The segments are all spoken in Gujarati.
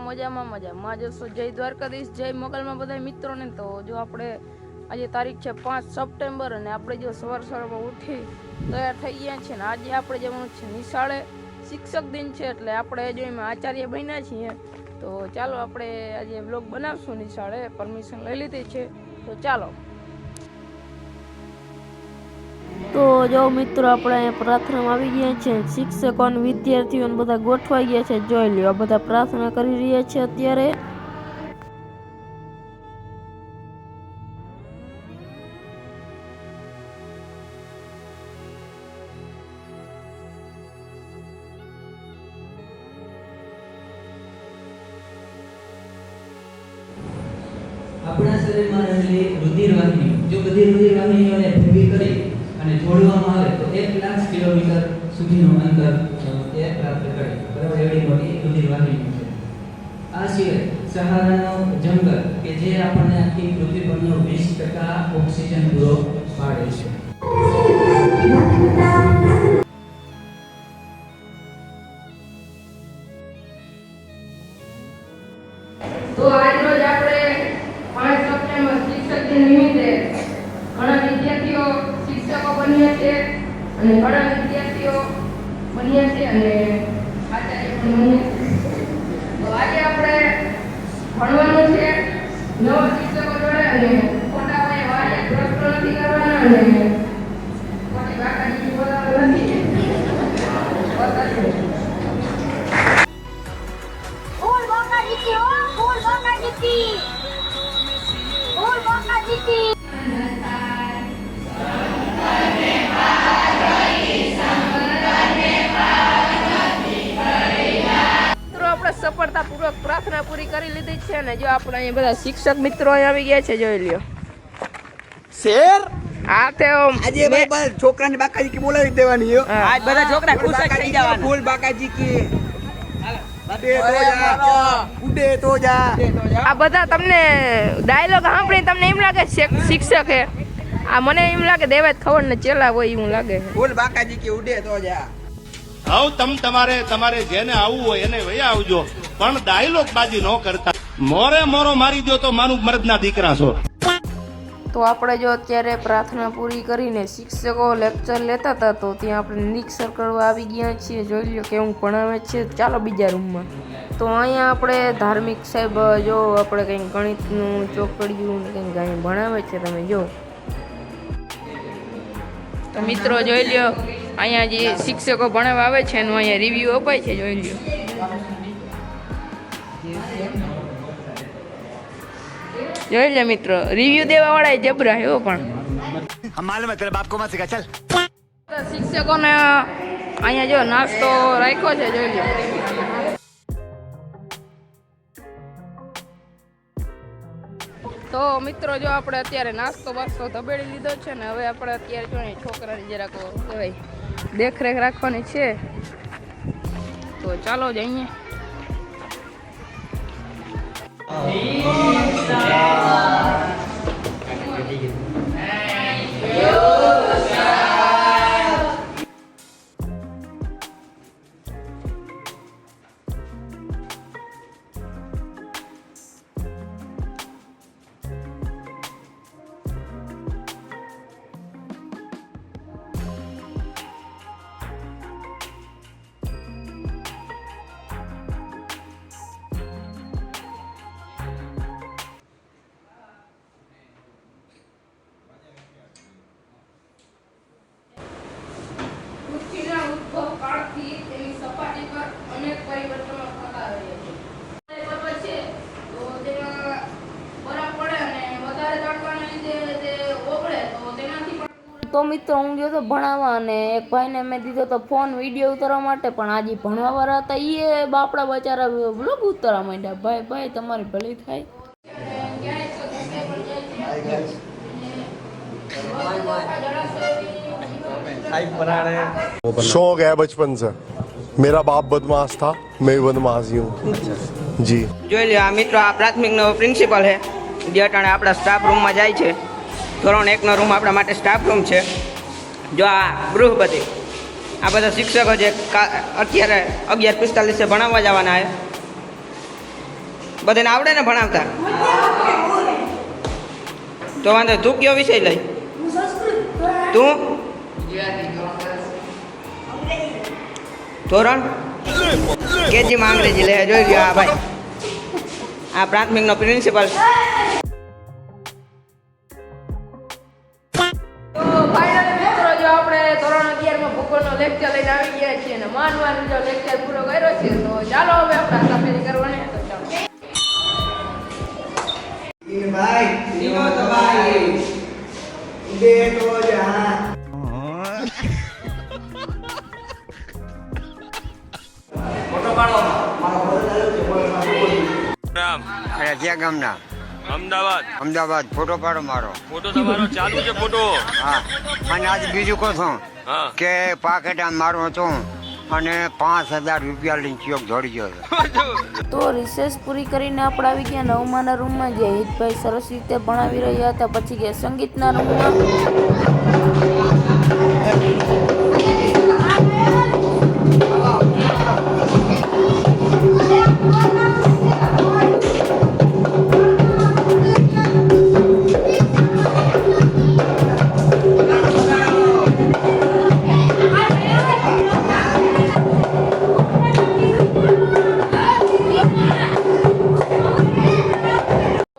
મજામાં જશો। જય દ્વારકાધીશ, જય મોગલમાં બધા મિત્રોને। તો જો આપણે આજે તારીખ છે 5 સપ્ટેમ્બર અને આપણે જો સવારમાં ઉઠી તૈયાર થઈ ગયા છીએ ને આજે આપણે જવાનું છે નિશાળે। શિક્ષક દિન છે એટલે આપણે જો એમાં આચાર્ય બન્યા છીએ। તો ચાલો આપણે આજે વ્લોગ બનાવશું નિશાળે, પરમિશન લઈ લીધી છે તો ચાલો। તો જો મિત્રો આપણે અહીંયા પ્રાર્થનામાં આવી ગયા છે। શિક્ષકો અને વિદ્યાર્થીઓ બધા ગોઠવાઈ ગયા છે। જોઈ લ્યો આ બધા પ્રાર્થના કરી રહ્યા છે અત્યારે। આપણા શરીરમાં રહેલી રુધિરવાહિની જો બધી રુધિરવાહિનીઓને ભેગી કરી અને જોડવામાં આવે તો 1 લાખ કિલોમીટર સુધીનું અંતર એ પ્રાપ્ત કરે। બરાબર, એવી મોટી રુધિરવાહિની છે। આ સિવાય સહારાનો જંગલ કે જે આપણને આખી પૃથ્વી પરનો 20% ઓક્સિજન પૂરો પાડે છે। તો આજરોજ આપણે 5 સપ્ટેમ્બર શિક્ષક દિન નિમિત્તે ઘણા વિદ્યાર્થીઓ શિક્ષકો બન્યા છે અને ઘણા વિદ્યાર્થીઓ બન્યા છે અને આચાર્ય પણ બન્યા છે। તો આજે આપણે ભણવાનું છે નવા શિક્ષકો જોડે અને ખોટા પાયે વાર્યા પ્રશ્નો નથી કરવાના અને ખોટી વાકાજી બોલાવવા નથી। સફળતાપૂર્વક પ્રાર્થના પૂરી કરી લીધી છે ને જો આપણે અહીંયા બધા શિક્ષક મિત્રો અહીં આવી ગયા છે। જોઈ લ્યો શેર આ તે આજે ભાઈ બસ છોકરાને બાકાજી કી બોલાવી દેવાની હો। આજ બધા છોકરા ખુશ થઈ જવાના। ફૂલ બાકાજી કી ઉડે તો જા। આ બધા તમને ડાયલોગ સાંભળીને તમને એમ લાગે શિક્ષક હે? આ મને એમ લાગે દેવાજ ખબર ને ચેલા હોય એવું લાગે। ફૂલ બાકાજી કી ઉડે તો જા। આવ તમારે જેને આવવું હોય એને વયા આવજો, પણ ડાયલોગ બાજી ન કરતા। મોરો મારી દો તો માનું મર્દના દીકરા છો। તો આપણે જો અત્યારે પ્રાર્થના પૂરી કરીને શિક્ષકો લેક્ચર લેતા હતા તો ત્યાં આપણે નિરીક્ષણ કરવા આવી ગયા છીએ। જોઈ લો કેવું ભણાવે છે। ચાલો બીજા રૂમમાં। તો અહીંયા આપણે ધાર્મિક સાહેબ જો આપણે કંઈક ગણિતનું ચોપડિયું ને કંઈક અહીં ભણાવે છે તમે જો। તો મિત્રો જોઈ લ્યો અહીંયા જે શિક્ષકો ભણાવવા આવે છે એનું અહીંયા રિવ્યુ અપાય છે। જોઈ લ્યો જોઈ લે મિત્રો રિવ્યુ દેવા વાળા જબરા હો। પણ માલુમ હે તેરે બાપ કો મત સિખા ચલ। શિક્ષકોને અહીંયા જો નાસ્તો રાખ્યો છે। જોઈ લો તો મિત્રો જો આપણે અત્યારે નાસ્તો બાસ્તો ધબેડી લીધો છે ને હવે આપણે અત્યારે જો છોકરાની જરાક કહેવાય દેખરેખ રાખવાની છે। તો ચાલો જઈએ। કાળથી તેની સપાટી પર અનેક પરિવર્તનો થતા રહે છે। તો તેમાં બરફ પડે અને વધારે તડકાને લીધે તે ઓગળે તો તેનાથી પણ તો મિત્રો હું ગયો તો ભણાવવા અને એક ભાઈને મેં દીધો તો ફોન વિડીયો ઉતારવા માટે પણ આજે ભણવા વાળા હતા એ બાપડા બચારા બ્લોગ ઉતારવા માંડ્યા। ભાઈ તમારી ભલી થાય। शौक है बचपन से, मेरा बाप बदमाश था, मैं भी बदमाश ही हूँ जी। જોઈ લ્યો આ મિત્રો આ પ્રાથમિકનો પ્રિન્સિપલ છે જે અટાણે આપણા સ્ટાફ રૂમમાં જાય છે। ધોરણ 1નો રૂમ આપણા માટે સ્ટાફ રૂમ છે। જો આ ગૃહપતિ આ બધા શિક્ષકો જે અત્યારે 11:45 ભણાવવા જવાના છે। બધાને આવડે ને ભણાવતા? તો વાંધો નહીં. તું કયો વિષય લઈ? તું ધોરણ કેજીમાં અંગ્રેજી લે. જોઈ ગયો આ ભાઈ, આ પ્રાથમિકનો પ્રિન્સિપલ. તો ફાઇનલ મિત્રો જો આપણે ધોરણ 11 માં ભૂગોળનો લેક્ચર લઈને આવી ગયા છીએ અને માનવાનો જો લેક્ચર પૂરો કર્યો છે તો ચાલો હવે આપણે સફેદી કરવાની તો ચાલો. भाई तो भाई उड़े तो जा अरे क्या गामना અમદાવાદ अहमदाबाद फोटो पाड़ो मारो ફોટો તમારો ચાલુ છે ફોટો हाँ અને આજ બીજું કહું છું હા કે પાકેટ આમ મારું હતું અને 5000 રૂપિયા લઈને ચોક દોડી ગયો તો રિસેસ પૂરી કરીને આપણે આવી ગયા નવમાના રૂમમાં જે હિતભાઈ સરસ રીતે ભણાવી રહ્યા હતા. પછી ગયા સંગીતના રૂમમાં.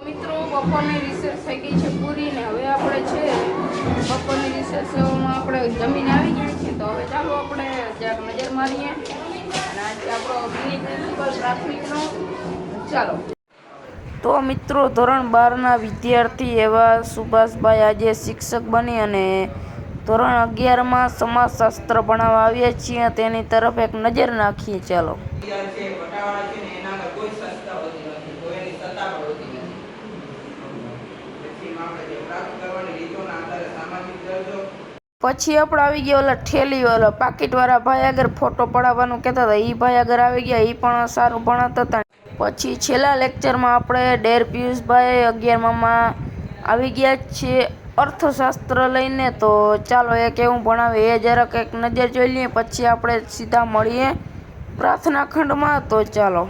મિત્રો બપોરની રિસર્ચ થઈ ગઈ છે પૂરી ને હવે આપણે છે બપોરની રિસર્ચમાં આપણે જમીને આવી ગયા છીએ તો હવે ચાલો આપણે જરાક નજર મારીએ અને આજે આપણો મિની પ્રિન્સિપલ પ્રાથમિકનો ચાલો. તો મિત્રો ધોરણ 12ના વિદ્યાર્થી એવા સુભાષભાઈ આજે શિક્ષક બની અને ધોરણ 11માં સમાજશાસ્ત્ર ભણાવવા આવ્યા છીએ તેની તરફ એક નજર નાખીએ. ચાલો. પછી આપણે આવી ગયા ઓલા ઠેલી વાળા પાકીટવાળા ભાઈ આગળ ફોટો પડાવવાનું કહેતા હતા. એ ભાઈ આગળ આવી ગયા, એ પણ સારું ભણાવતા હતા. પછી છેલ્લા લેક્ચરમાં આપણે ડેર પિયુષભાઈ 11માં આવી ગયા છીએ અર્થશાસ્ત્ર લઈને. તો ચાલો એ કેવું ભણાવે એ જરાક એક નજર જોઈ લઈએ, પછી આપણે સીધા મળીએ પ્રાર્થના ખંડમાં. તો ચાલો.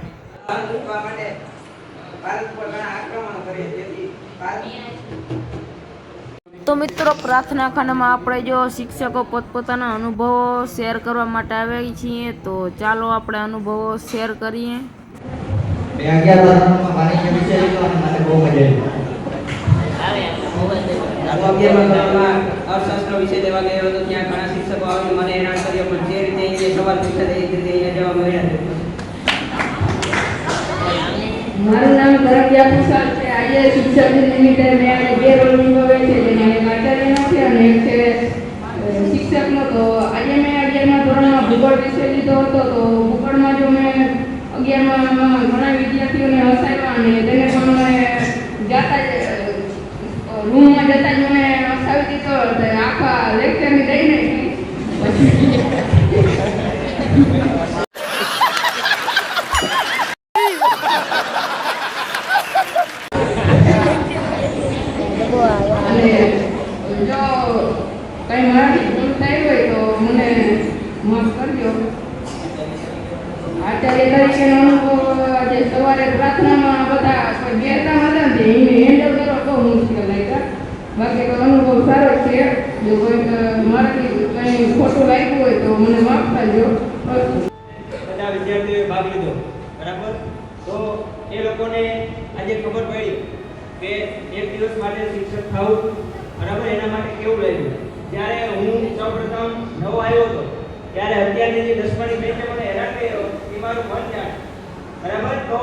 તો મિત્રો પ્રાર્થના ખંડમાં આપણે જો શિક્ષકો પોતપોતાના અનુભવો શેર કરવા માટે આવ્યા છીએ. તો ચાલો આપણે અનુભવો શેર કરીએ. અર્થશાસ્ત્ર વિશે લેવા ગયો હતો ત્યાં ઘણા શિક્ષકો આવી મને હેરાન કર્યો, પણ જે રીતે એને સવાલ પૂછ્યા તે રીતે એને જવાબ મળ્યા. મારું નામ ધરમજા કુશાલ છે. આજે શિક્ષક દિન નિમિત્તે મેં આજે બે રોલ નિભાવ્યા છે, જેમાં એક આચાર્યનો છે અને એક છે શિક્ષકનો. તો આજે મેં 11મા ધોરણમાં ભૂગોળ વિષય લીધો હતો. તો ભૂગોળમાં જો મેં 11માં ઘણા વિદ્યાર્થીઓને હસાવ્યા અને તેને પણ મને જાતા રૂમમાં જતા જ મને હસાવી દીધો. આખા લેક્ચરની દઈ નાખી. અને જો કંઈ મારાથી ભૂલ થઈ હોય તો મને માફ કરજો. આચાર્ય તરીકેનો અનુભવ આજે સવારે પ્રાર્થનામાં બધા કોઈ ગેરકામ હતા ને એને હેન્ડલ કરવા બહુ મુશ્કેલ લાગ્યા. બાકી તો અનુભવ સારો છે. જો કોઈ મારાથી કંઈ ખોટું લાગ્યું હોય તો મને માફ કરજો. બધા વિદ્યાર્થીઓએ ભાગ લીધો, બરાબર. તો એ લોકોને આજે ખબર પડી કે એક દિવસ માટે શિક્ષક થવું, બરાબર, એના માટે કેવું લાગ્યું. જ્યારે હું સૌપ્રથમ નવો આવ્યો હતો ત્યારે અત્યારની જે 10માની બેચે મને હેરાન કર્યો એ મારું મન જાણે, બરાબર. તો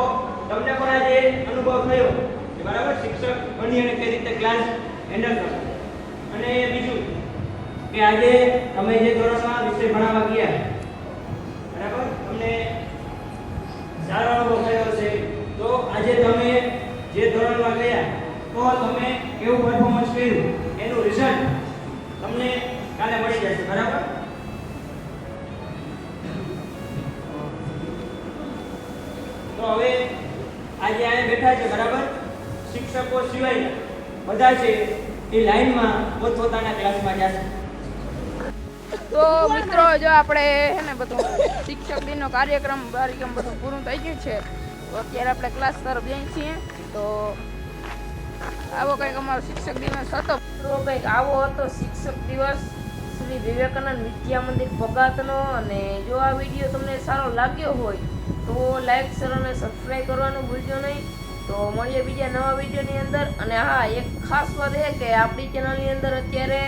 તમને પણ આજે અનુભવ થયો કે બરાબર શિક્ષક બની અને કઈ રીતે ક્લાસ હેન્ડલ કરવો. અને બીજું કે આજે તમે જે ધોરણમાં વિષય ભણાવવા ગયા, બરાબર, તમને સારો અનુભવ થયો છે. તો આજે તમે જે ધોરણમાં ગયા તો તમે કેવું પરફોર્મન્સ કર્યું એનું રિઝલ્ટ તમને કાલે મળી જશે, બરાબર. તો હવે આજે અહીંયા બેઠા છે, બરાબર, શિક્ષકો સિવાય બધા છે એ લાઈનમાં પોતપોતાના ક્લાસમાં જશે. તો મિત્રો જો આપણે હે ને બધું શિક્ષક દિનનો કાર્યક્રમ બધું પૂરું થઈ ગયું છે. તો અત્યારે આપણે ક્લાસ તરફ જઈએ છીએ. તો આવો કંઈક અમારો શિક્ષક દિવસ હતો. તો કંઈક આવો હતો શિક્ષક દિવસ શ્રી વિવેકાનંદ વિદ્યા મંદિર ભગાતનો. અને જો આ વિડીયો તમને સારો લાગ્યો હોય તો લાઈક શેર અને સબસ્ક્રાઈબ કરવાનું ભૂલજો નહીં. તો મળીએ બીજા નવા વિડીયોની અંદર. અને હા, એક ખાસ વાત એ કે આપણી ચેનલની અંદર અત્યારે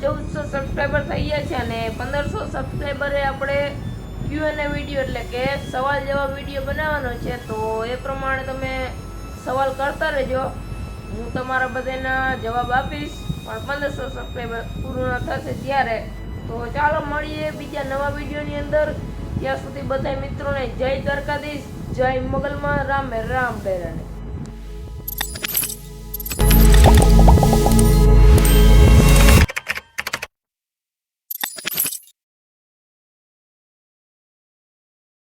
1400 સબસ્ક્રાઈબર થઈ ગયા છે અને 1500 સબસ્ક્રાઈબરે આપણે Q&A વિડીયો એટલે કે સવાલ જવાબ વિડીયો બનાવવાનો છે. તો એ પ્રમાણે તમે સવાલ કરતા રહેજો, હું તમારા બધાના જવાબ આપીશ. પણ 1500 સબસ્ક્રાઈબર પૂર્ણ થશે ત્યારે. તો ચાલો મળીએ બીજા નવા વિડીયોની અંદર. ત્યાં સુધી બધા મિત્રોને જય દ્વારકાધીશ, જય મોગલમાં, રામે રામ ડેરાને.